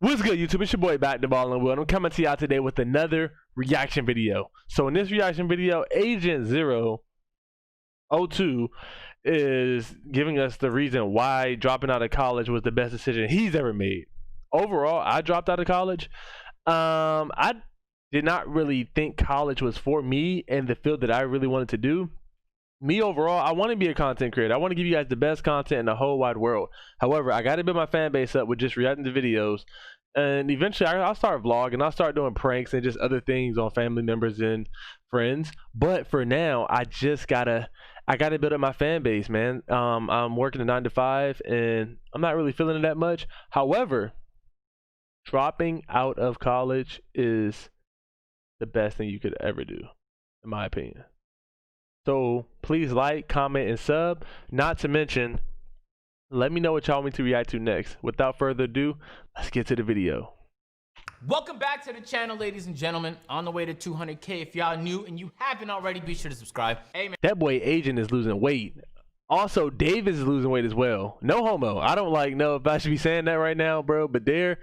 What's good, YouTube? It's your boy Back to Ball and Will, and I'm coming to y'all today with another reaction video. So in this reaction video, Agent 002 is giving us the reason why dropping out of college was the best decision he's ever made. Overall, I dropped out of college. I did not really think college was for me and the field that I really wanted to do. Me overall, I want to be a content creator. I want to give you guys the best content in the whole wide world. However, I got to build my fan base up with just reacting to videos, and eventually I'll start vlogging. I'll start doing pranks and just other things on family members and friends. But for now, I gotta build up my fan base, man. I'm working a 9 to 5, and I'm not really feeling it that much. However, dropping out of college is the best thing you could ever do, in my opinion. So please like, comment, and sub. Not to mention, let me know what y'all want me to react to next. Without further ado, let's get to the video. Welcome back to the channel, ladies and gentlemen. On the way to 200K. If y'all new and you haven't already, be sure to subscribe. Hey, man. That boy Agent is losing weight. Also, Davis is losing weight as well. No homo. I don't know if I should be saying that right now, bro, but they're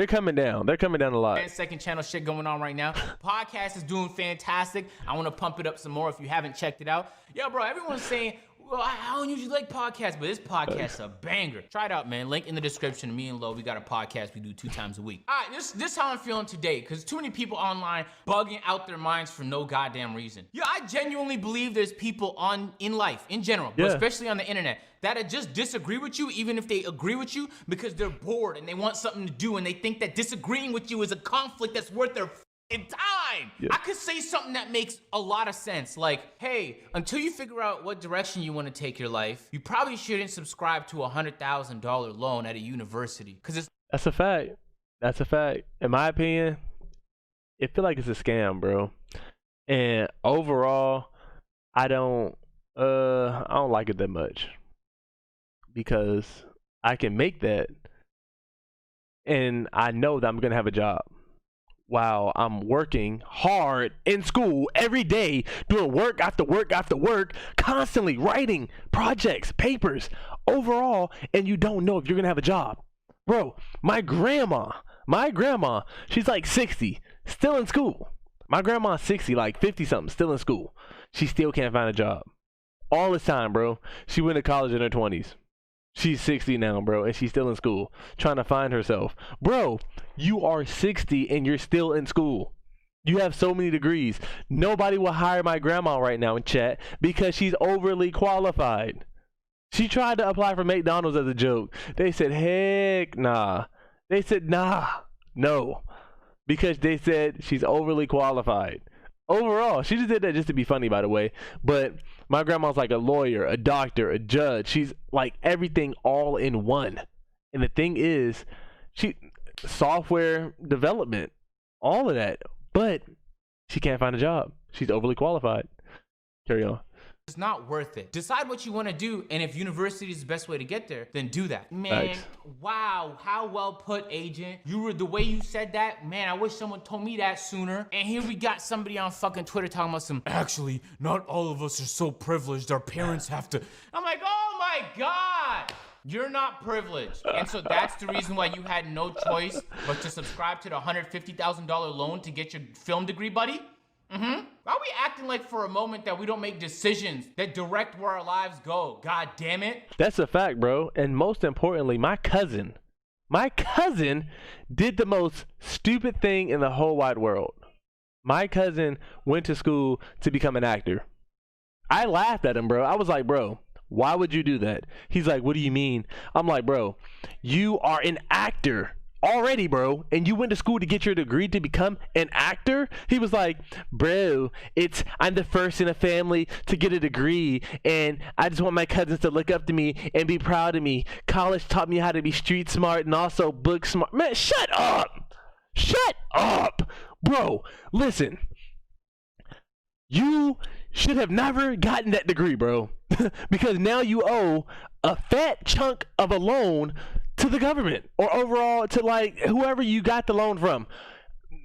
coming down. They're coming down a lot. And second channel shit going on right now. Podcast is doing fantastic. I want to pump it up some more if you haven't checked it out. Yo, bro, everyone's saying, well, I don't usually like podcasts, but this podcast is a banger. Try it out, man. Link in the description. Me and Lo, we got a podcast we do 2 times a week. All right, this is how I'm feeling today, because too many people online bugging out their minds for no goddamn reason. Yeah, I genuinely believe there's people in life, in general, but especially on the internet, that just disagree with you, even if they agree with you, because they're bored and they want something to do, and they think that disagreeing with you is a conflict that's worth their time. I could say something that makes a lot of sense, like, hey, until you figure out what direction you want to take your life, you probably shouldn't subscribe to a $100,000 loan at a university, because that's a fact. That's a fact. In my opinion, it feel like it's a scam, bro. And overall, I don't like it that much, because I can make that and I know that I'm gonna have a job while I'm working hard in school every day, doing work after work after work, constantly writing projects, papers, overall, and you don't know if you're gonna have a job. Bro, my grandma, she's like 60, still in school. My grandma's 60, like 50 something, still in school. She still can't find a job. All this time, bro. She went to college in her 20s. She's 60 now, bro, and she's still in school, trying to find herself. Bro, you are 60 and you're still in school. You have so many degrees. Nobody will hire my grandma right now in chat because she's overly qualified. She tried to apply for McDonald's as a joke. They said, heck nah. They said, nah, no. Because they said she's overly qualified. Overall, she just did that just to be funny, by the way. But my grandma's like a lawyer, a doctor, a judge. She's like everything all in one. And the thing is, software development, all of that. But she can't find a job. She's overly qualified. Carry on. it's not worth it. Decide what you want to do, and if university is the best way to get there, then do that. Man, wow, how well put, Agent. You were the way you said that, man, I wish someone told me that sooner. And here we got somebody on fucking Twitter talking about some, actually, not all of us are so privileged, our parents have to. I'm like, oh my God. You're not privileged. And so that's the reason why you had no choice but to subscribe to the $150,000 loan to get your film degree, buddy? Why are we acting like for a moment that we don't make decisions that direct where our lives go? God damn it. That's a fact, bro. And most importantly, my cousin did the most stupid thing in the whole wide world. My cousin went to school to become an actor. I laughed at him, bro. I was like, bro, why would you do that? He's like, what do you mean? I'm like, bro, you are an actor already, bro, and you went to school to get your degree to become an actor? He was like, bro, I'm the first in a family to get a degree, and I just want my cousins to look up to me and be proud of me. College taught me how to be street smart and also book smart. Man, shut up, bro. Listen, you should have never gotten that degree, bro. Because now you owe a fat chunk of a loan to the government, or overall to like whoever you got the loan from,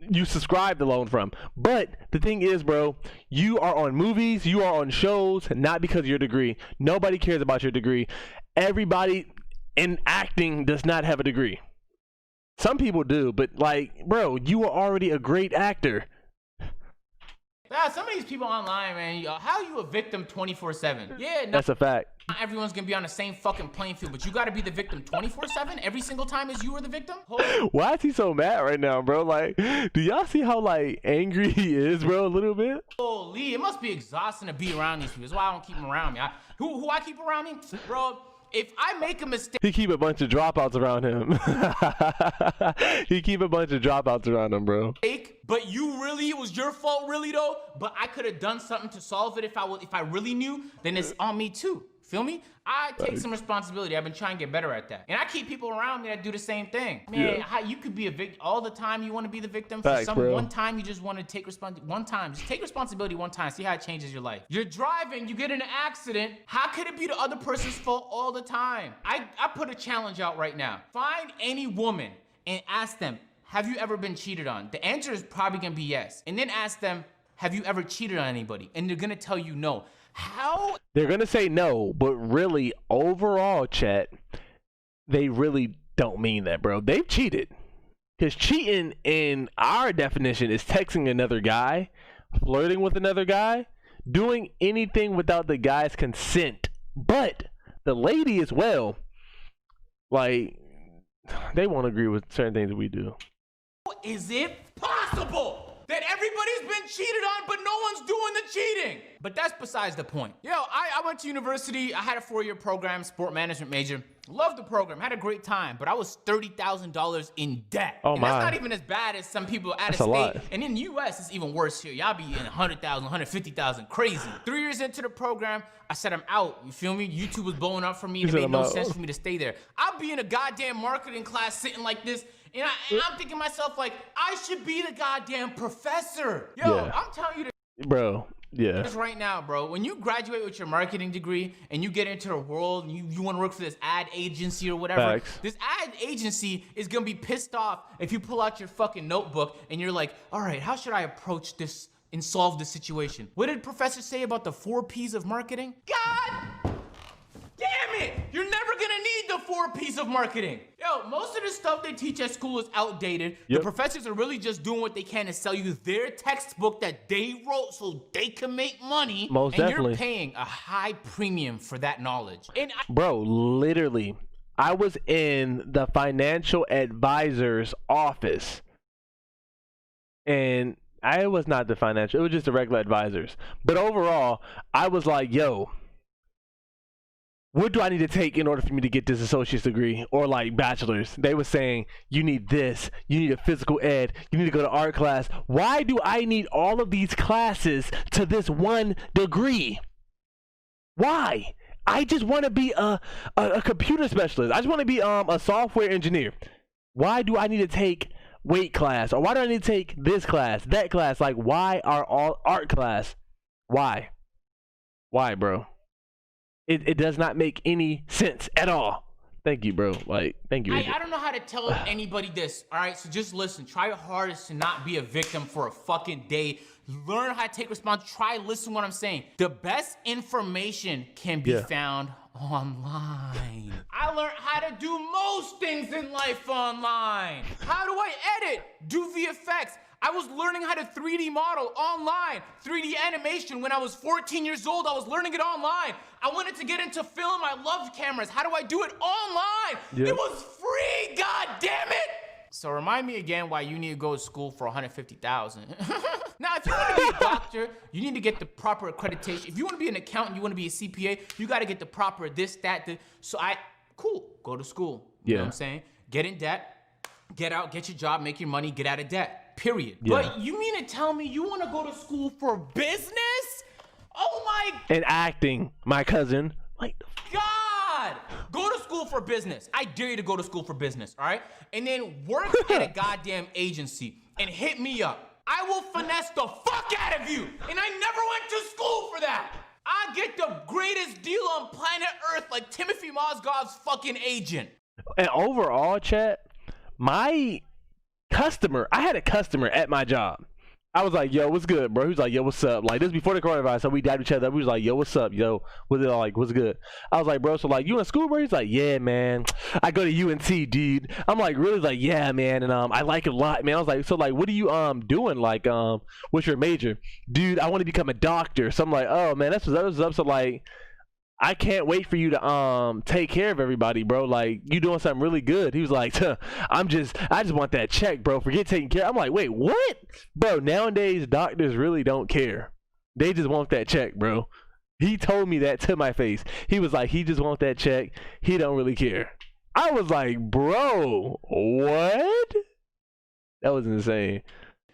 you subscribed the loan from. But the thing is, bro, you are on movies, you are on shows, not because of your degree. Nobody cares about your degree. Everybody in acting does not have a degree. Some people do, but like, bro, you are already a great actor. Yeah, some of these people online, man, how are you a victim 24/7? Yeah, no, That's a fact. not everyone's gonna be on the same fucking playing field, but you gotta be the victim 24/7 every single time as you are the victim? Why is he so mad right now, bro? Like, do y'all see how like angry he is, bro? A little bit. Holy, it must be exhausting to be around these people. That's why I don't keep them around me. Who I keep around me? Bro, if I make a mistake, He keep a bunch of dropouts around him. He keep a bunch of dropouts around him, bro. but it was your fault really though, but I could have done something to solve it if I really knew, then it's on me too. Feel me? I take some responsibility. I've been trying to get better at that. And I keep people around me that do the same thing. Man, how you could be a victim all the time. You want to be the victim for Facts, bro. one time you just want to take responsibility. One time. Just take responsibility one time. See how it changes your life. You're driving, you get in an accident. How could it be the other person's fault all the time? I put a challenge out right now. Find any woman and ask them, have you ever been cheated on? The answer is probably gonna be yes. And then ask them, have you ever cheated on anybody? And they're gonna tell you no. How? They're gonna say no, but really, overall, chat, they really don't mean that, bro. They've cheated. Because cheating, in our definition, is texting another guy, flirting with another guy, doing anything without the guy's consent. But the lady as well, like, they won't agree with certain things that we do. Is it possible that everybody's been cheated on, but no one's doing the cheating? But that's besides the point. Yo, I went to university. I had a 4-year program, sport management major. Loved the program, had a great time, but I was $30,000 in debt. Oh, and my. that's not even as bad as some people out of a state. lot. And in the US, it's even worse here. Y'all be in 100,000, 150,000, crazy. 3 years into the program, I said I'm out. You feel me? YouTube was blowing up for me, and it said made I'm no out. sense for me to stay there. I'll be in a goddamn marketing class sitting like this, and I'm thinking to myself, like, I should be the goddamn professor. Yo, Yeah. I'm telling you Bro, yeah. this right now, bro. When you graduate with your marketing degree and you get into the world and you want to work for this ad agency or whatever, Facts. this ad agency is going to be pissed off if you pull out your fucking notebook and you're like, all right, how should I approach this and solve this situation? What did professor say about the 4 P's of marketing? God damn it! You're never gonna need the 4 P's of marketing. Yo, most of the stuff they teach at school is outdated. Yep. The professors are really just doing what they can to sell you their textbook that they wrote so they can make money. Most and definitely. you're paying a high premium for that knowledge. And Bro, literally, I was in the financial advisor's office, and I was not the financial, it was just the regular advisors. But overall, I was like, yo, what do I need to take in order for me to get this associate's degree or like bachelor's? They were saying, you need this, you need a physical ed, you need to go to art class. Why do I need all of these classes to this one degree? Why? I just want to be a computer specialist. I just want to be a software engineer. Why do I need to take weight class? Or why do I need to take this class, that class? Like, why are all art class? Why? Why, bro? It does not make any sense at all. Thank you, bro. Like, thank you. I don't know how to tell anybody this, all right? So just listen. Try your hardest to not be a victim for a fucking day. Learn how to take responsibility. Try listen to what I'm saying. The best information can be found online. I learned how to do most things in life online. How do I edit? Do VFX. I was learning how to 3D model online, 3D animation. When I was 14 years old, I was learning it online. I wanted to get into film. I loved cameras. How do I do it online? Yep. It was free, god damn it! So remind me again why you need to go to school for $150,000. Now, if you want to be a doctor, you need to get the proper accreditation. If you want to be an accountant, you want to be a CPA, you got to get the proper this, that, the. So cool, go to school. You know what I'm saying? Get in debt, get out, get your job, make your money, get out of debt. Period. Yeah. But you mean to tell me you want to go to school for business? Oh my And acting, my cousin. Like, God! Go to school for business. I dare you to go to school for business, all right? And then work at a goddamn agency and hit me up. I will finesse the fuck out of you. And I never went to school for that. I get the greatest deal on planet Earth like Timothy Mozgov's fucking agent. and overall, chat, I had a customer at my job I was like, yo, what's good, bro? He was like, yo, what's up? Like, this before the coronavirus, so we dabbed each other up. We was like, yo, what's up, yo? What's it like? What's good? I was like, bro, so like, you in school, bro? He's like, yeah, man. I go to UNT, dude. I'm like, really? Like, yeah, man. And I like it a lot, man. I was like, so like, what are you doing? Like, what's your major? Dude, I want to become a doctor. So I'm like, oh man, that's what's up. So like, I can't wait for you to take care of everybody, bro. Like, you doing something really good. He was like, I just want that check, bro. Forget taking care. I'm like, wait, what? Bro, nowadays doctors really don't care. They just want that check, bro. He told me that to my face. He was like, he just want that check. He don't really care. I was like, bro, what? That was insane.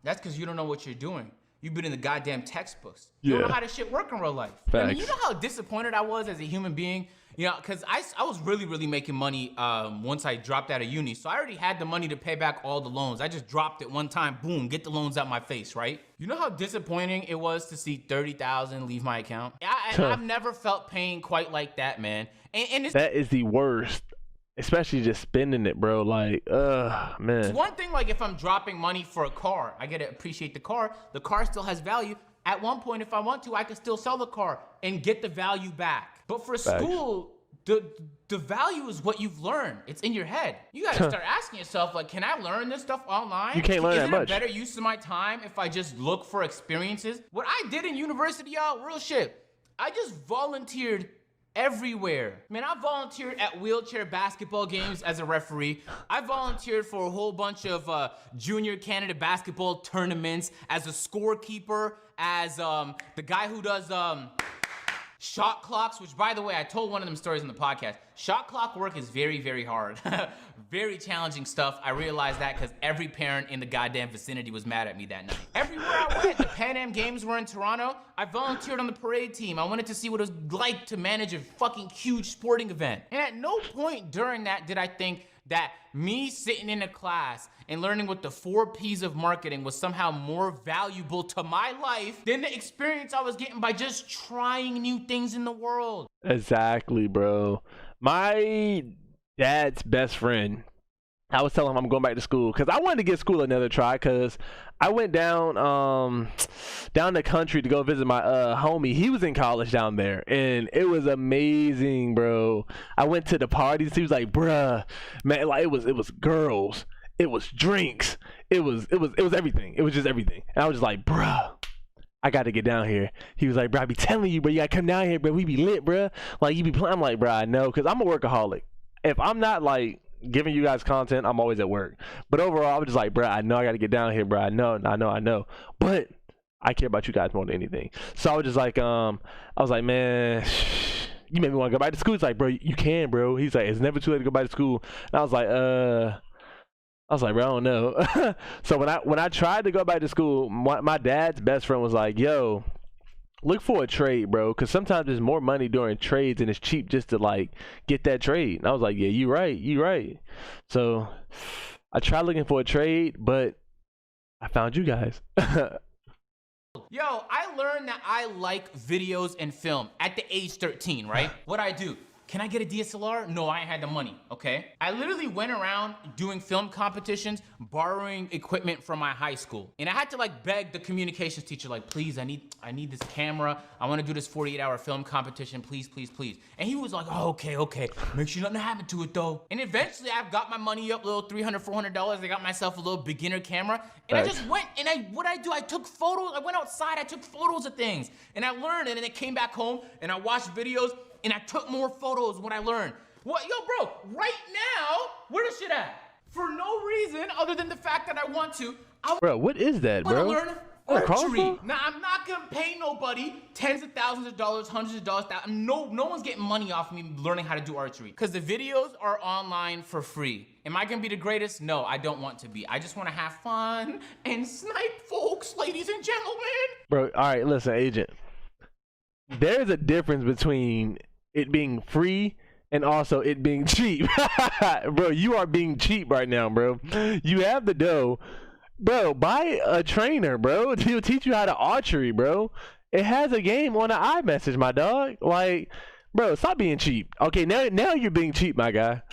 That's because you don't know what you're doing. You've been in the goddamn textbooks. Yeah. You don't know how this shit work in real life. Facts. I mean, you know how disappointed I was as a human being? You know, because I was really, really making money once I dropped out of uni. So I already had the money to pay back all the loans. I just dropped it one time, boom, get the loans out my face, right? You know how disappointing it was to see 30,000 leave my account? I've never felt pain quite like that, man. And it's, that is the worst. Especially just spending it, bro. Like, man. it's one thing, like if I'm dropping money for a car, I gotta appreciate the car. The car still has value. At one point, if I want to, I can still sell the car and get the value back. But for Facts. school, the value is what you've learned. It's in your head. You gotta start asking yourself, like, can I learn this stuff online? You can't learn that much. Is it a better use of my time if I just look for experiences? What I did in university, y'all, real shit. I just volunteered everywhere. Man, I volunteered at wheelchair basketball games as a referee. I volunteered for a whole bunch of junior Canada basketball tournaments as a scorekeeper, as the guy who does shot clocks, which by the way, I told one of them stories on the podcast. Shot clock work is very, very hard. Very challenging stuff. I realized that because every parent in the goddamn vicinity was mad at me that night. Everywhere I went, the Pan Am Games were in Toronto. I volunteered on the parade team. I wanted to see what it was like to manage a fucking huge sporting event. And at no point during that did I think that me sitting in a class and learning what the 4 P's of marketing was somehow more valuable to my life than the experience I was getting by just trying new things in the world. Exactly, bro. My dad's best friend, I was telling him I'm going back to school because I wanted to give school another try because I went down the country to go visit my homie. He was in college down there and it was amazing, bro. I went to the parties. He was like, bruh, man, like it was girls, it was drinks, it was everything. It was just everything. And I was just like, bruh, I got to get down here. He was like, bro, I be telling you, bro, you got to come down here, bro. We be lit, bro. Like, you be playing. I'm like, bro, I know, because I'm a workaholic. If I'm not, like, giving you guys content, I'm always at work. But overall, I was just like, bro, I know I got to get down here, bro. I know. But I care about you guys more than anything. So I was just like, I was like, man, you made me want to go back to school. He's like, bro, you can, bro. He's like, it's never too late to go back to school. And I was like, bro, I don't know. So when I tried to go back to school, my dad's best friend was like, yo, look for a trade, bro, because sometimes there's more money during trades and it's cheap just to like get that trade. And I was like, yeah, you right. So I tried looking for a trade, but I found you guys. Yo, I learned that I like videos and film at the age 13, right? What I do? Can I get a DSLR? No, I ain't had the money, okay? I literally went around doing film competitions, borrowing equipment from my high school. And I had to like beg the communications teacher, like, please, I need this camera. I wanna do this 48-hour film competition, please. And he was like, oh, okay. Make sure nothing happened to it though. And eventually I've got my money up, little $300, $400. I got myself a little beginner camera. And I just went and I took photos. I went outside, I took photos of things. And I learned it and I came back home and I watched videos and I took more photos when I learned. What, yo, bro, right now, where this shit at? For no reason other than the fact that I want to. Bro, what is that, bro? I learn archery. Now, I'm not gonna pay nobody tens of thousands of dollars, hundreds of dollars. No one's getting money off me learning how to do archery. Because the videos are online for free. Am I gonna be the greatest? No, I don't want to be. I just wanna have fun and snipe folks, ladies and gentlemen. Bro, all right, listen, Agent. There's a difference between it being free and also it being cheap. Bro, you are being cheap right now, bro. You have the dough. Bro, buy a trainer, bro. He'll teach you how to archery, bro. It has a game on the iMessage, my dog. Like, bro, stop being cheap. Okay, now you're being cheap, my guy.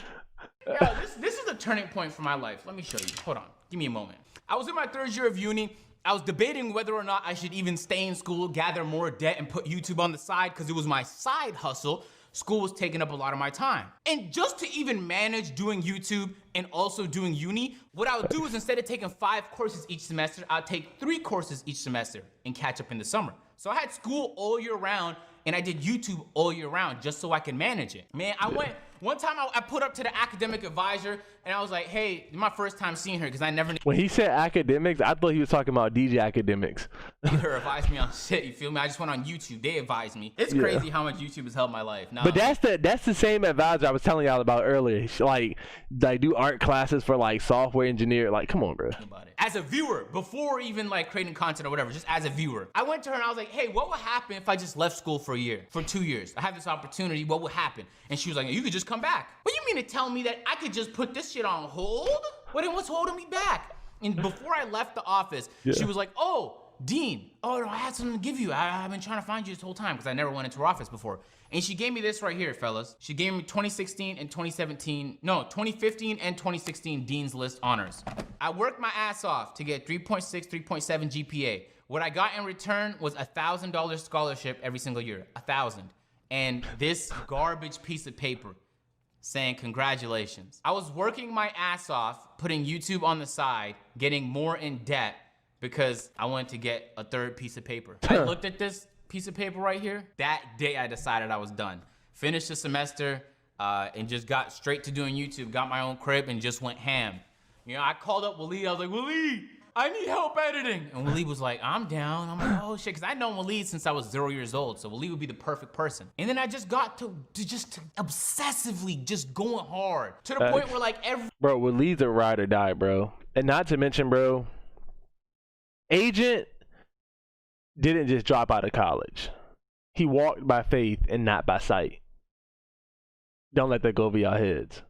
Yo, this is a turning point for my life. Let me show you. Hold on. Give me a moment. I was in my 3rd year of uni. I was debating whether or not I should even stay in school, gather more debt, and put YouTube on the side because it was my side hustle. School was taking up a lot of my time. And just to even manage doing YouTube and also doing uni, what I would do is instead of taking 5 courses each semester, I'd take 3 courses each semester and catch up in the summer. So I had school all year round and I did YouTube all year round just so I can manage it. Man, one time I put up to the academic advisor and I was like, hey, my first time seeing her because I never knew. When he said academics, I thought he was talking about DJ Academics. Her advised me on shit, you feel me? I just went on YouTube. They advised me. It's crazy how much YouTube has helped my life. Nah, but that's the same advisor I was telling y'all about earlier. Like do art classes for like software engineer. Like, come on, bro. About it. As a viewer, before even like creating content or whatever, just as a viewer, I went to her and I was like, hey, what would happen if I just left school for a year, for 2 years? I have this opportunity, what would happen? And she was like, you could just come back. What you mean to tell me that I could just put this shit on hold? Well, then what's holding me back? And before I left the office, she was like, oh, Dean, oh, no, I had something to give you. I've been trying to find you this whole time because I never went into her office before. And she gave me this right here, fellas. She gave me 2015 and 2016 Dean's List honors. I worked my ass off to get 3.6, 3.7 GPA. What I got in return was $1,000 scholarship every single year, 1,000. And this garbage piece of paper saying congratulations. I was working my ass off, putting YouTube on the side, getting more in debt because I wanted to get a 3rd piece of paper. I looked at this piece of paper right here. That day I decided I was done. Finished the semester and just got straight to doing YouTube, got my own crib and just went ham. You know, I called up Waleed, I was like, Waleed, I need help editing. And Waleed was like, I'm down. I'm like, oh shit, because I'd known Waleed since I was 0 years old, so Waleed would be the perfect person. And then I just got to obsessively just going hard to the point where like Bro, Waleed's a ride or die, bro. And not to mention, bro, Agent didn't just drop out of college. He walked by faith and not by sight. Don't let that go over your heads.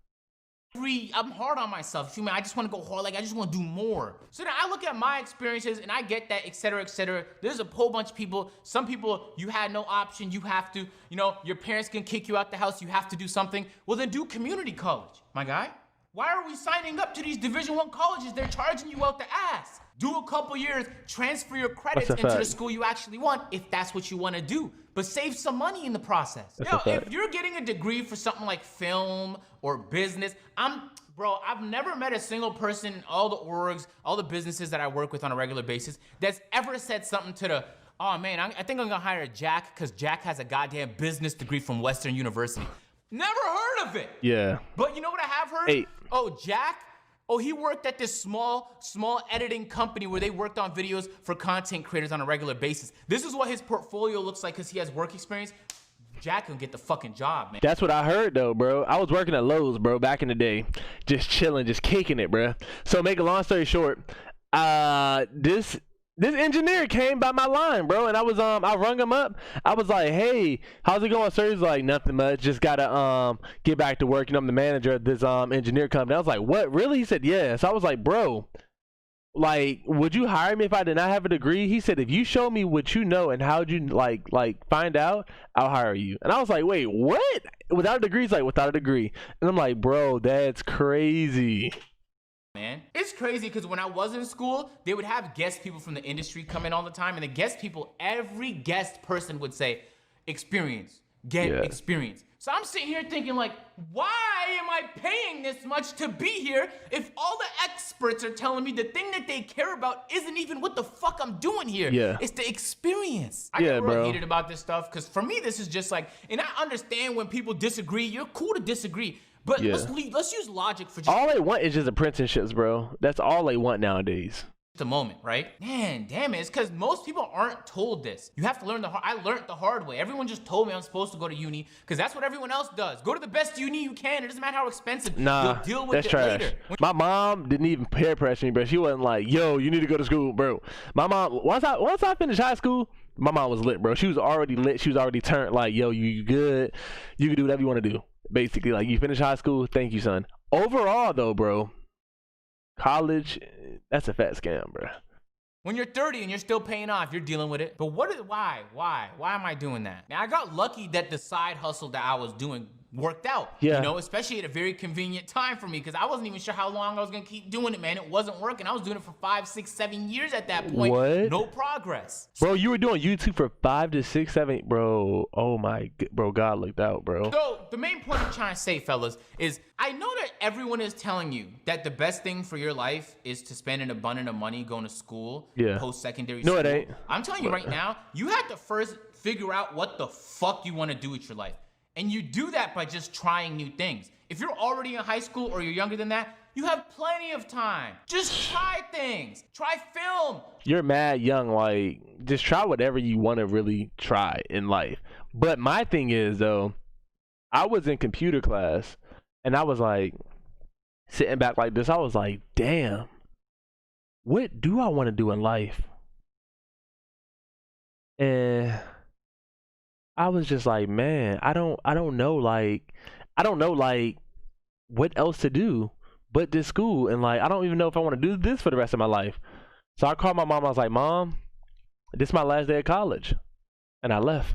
I'm hard on myself. I just want to go hard. Like, I just want to do more. So then I look at my experiences and I get that, et cetera, et cetera. There's a whole bunch of people. Some people, you had no option. You have to, you know, your parents can kick you out the house. You have to do something. Well, then do community college, my guy. Why are we signing up to these Division I colleges? They're charging you out the ass. Do a couple years, transfer your credits into the school you actually want if that's what you want to do. But save some money in the process. Yo, if you're getting a degree for something like film or business, bro, I've never met a single person in all the orgs, all the businesses that I work with on a regular basis that's ever said something to the, oh man, I think I'm gonna hire Jack because Jack has a goddamn business degree from Western University. Never heard of it. Yeah. But you know what I have heard? Hey. Oh, Jack? Oh, he worked at this small editing company where they worked on videos for content creators on a regular basis. This is what his portfolio looks like because he has work experience. Jack can get the fucking job, man. That's what I heard, though, bro. I was working at Lowe's, bro, back in the day. Just chilling, just kicking it, bro. So make a long story short, this engineer came by my line, bro, and I rung him up. I was like, hey, how's it going, sir? He's like, nothing much. Just gotta get back to work. You know, I'm the manager of this engineer company. I was like, what, really? He said, yeah. So I was like, bro, like, would you hire me if I did not have a degree? He said, if you show me what you know and how'd you like find out, I'll hire you. And I was like, wait, what? Without a degree? He's like, without a degree. And I'm like, bro, that's crazy. Man, it's crazy because when I was in school, they would have guest people from the industry come in all the time, and the guest people, every guest person would say, experience, get experience. So I'm sitting here thinking like, why am I paying this much to be here if all the experts are telling me the thing that they care about isn't even what the fuck I'm doing here? Yeah. It's the experience. I get real heated about this stuff because for me, this is just like, and I understand when people disagree, you're cool to disagree. But let's use logic for just all they want is just apprenticeships, bro. That's all they want nowadays. The moment, right? Man, damn it. It's because most people aren't told this. You have to learn I learned the hard way. Everyone just told me I'm supposed to go to uni because that's what everyone else does. Go to the best uni you can. It doesn't matter how expensive. Nah, you'll deal with that's it trash. later. My mom didn't even peer pressure me, bro. She wasn't like, yo, you need to go to school, bro. My mom, once I finished high school, my mom was lit, bro. She was already lit. She was already turned like, yo, you good. You can do whatever you want to do. Basically, like, you finish high school, thank you, son. Overall, though, bro, college, that's a fat scam, bro. When you're 30 and you're still paying off, you're dealing with it. But why am I doing that? Now, I got lucky that the side hustle that I was doing worked out. Yeah. You know, especially at a very convenient time for me because I wasn't even sure how long I was gonna keep doing it, man. It wasn't working. I was doing it for 5, 6, 7 years at that point. What? No progress. Bro, you were doing YouTube for 5 to 6, 7, bro. Oh my, bro, God looked out, bro. So the main point I'm trying to say, fellas, is I know that everyone is telling you that the best thing for your life is to spend an abundance of money going to school, Yeah. post-secondary No, school. it ain't. I'm telling you right now, you have to first figure out what the fuck you want to do with your life. And you do that by just trying new things. If you're already in high school or you're younger than that, you have plenty of time. Just try things. Try film. You're mad young, like, just try whatever you want to really try in life. But my thing is, though, I was in computer class, and I was like, sitting back like this, I was like, damn, what do I want to do in life? And I was just like, man, I don't know, like, what else to do but this school, and like, I don't even know if I want to do this for the rest of my life. So I called my mom. I was like, Mom, this is my last day of college, and I left.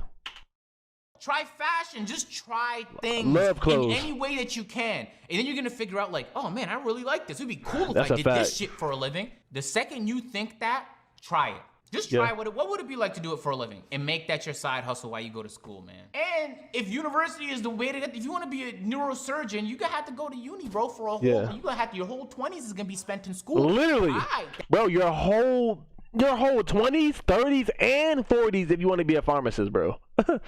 Try fashion. Just try things Love clothes. in any way that you can. And then you're going to figure out like, oh man, I really like this. It would be cool if That's I a did fact. this shit for a living. The second you think that, try it. Just try Yeah. what would it be like to do it for a living and make that your side hustle while you go to school, man. And if university is the way to get, if you want to be a neurosurgeon, you gonna have to go to uni, bro, for a whole, Yeah. you gonna have to, your whole 20s is gonna be spent in school. Literally, Alright. bro, your whole 20s, 30s, and 40s if you want to be a pharmacist, bro.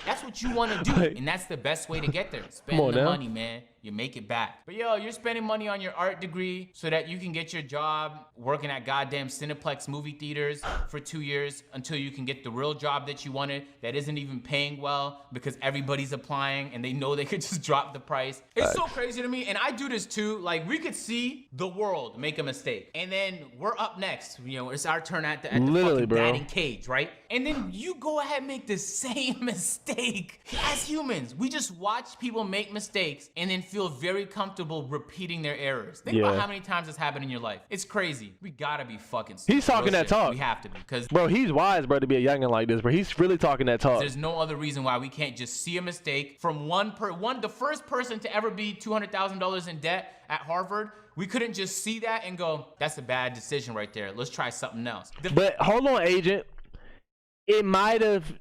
That's what you want to do, Like- and that's the best way to get there. Spend on the now. money, man. You make it back. But yo, you're spending money on your art degree so that you can get your job working at goddamn Cineplex movie theaters for 2 years until you can get the real job that you wanted that isn't even paying well because everybody's applying and they know they could just drop the price. It's so crazy to me, and I do this too. Like, we could see the world make a mistake, and then we're up next. You know, it's our turn at the Literally, fucking bro. batting cage, right? And then you go ahead and make the same mistake. As humans, we just watch people make mistakes and then feel very comfortable repeating their errors. Think about Yeah. how many times this happened in your life. It's crazy. We gotta be fucking He's talking real that shit. talk. We have to be, because Bro, he's wise, bro, to be a youngin' like this, bro. He's really talking that talk. there's no other reason why we can't just see a mistake from the first person to ever be $200,000 in debt at Harvard. We couldn't just see that and go, that's a bad decision right there. Let's try something else. But hold on, agent. It might have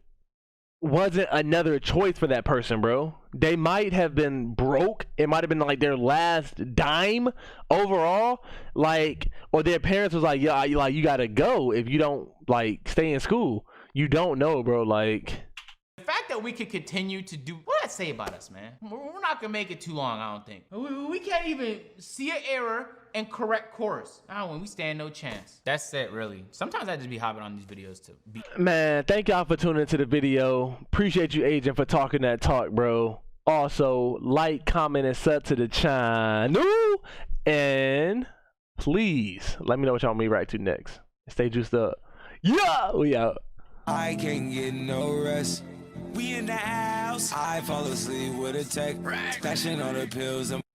wasn't another choice for that person, bro. They might have been broke. It might have been like their last dime overall, like, or their parents was like, yeah, you gotta go if you don't like stay in school. You don't know, bro. Like, The fact that we could continue to do, what did I say about us, man? We're not gonna make it too long, I don't think. We can't even see an error and correct course. We stand no chance. That's it, really. Sometimes I just be hopping on these videos to be. man, thank y'all for tuning into the video. Appreciate you, agent, for talking that talk, bro. Also, like, comment, and sub to the channel. And please let me know what y'all want me to react to next. Stay juiced up. Yeah, we out. I can't get no rest. We in the house. I fall asleep with a tech. Smashing on the pills.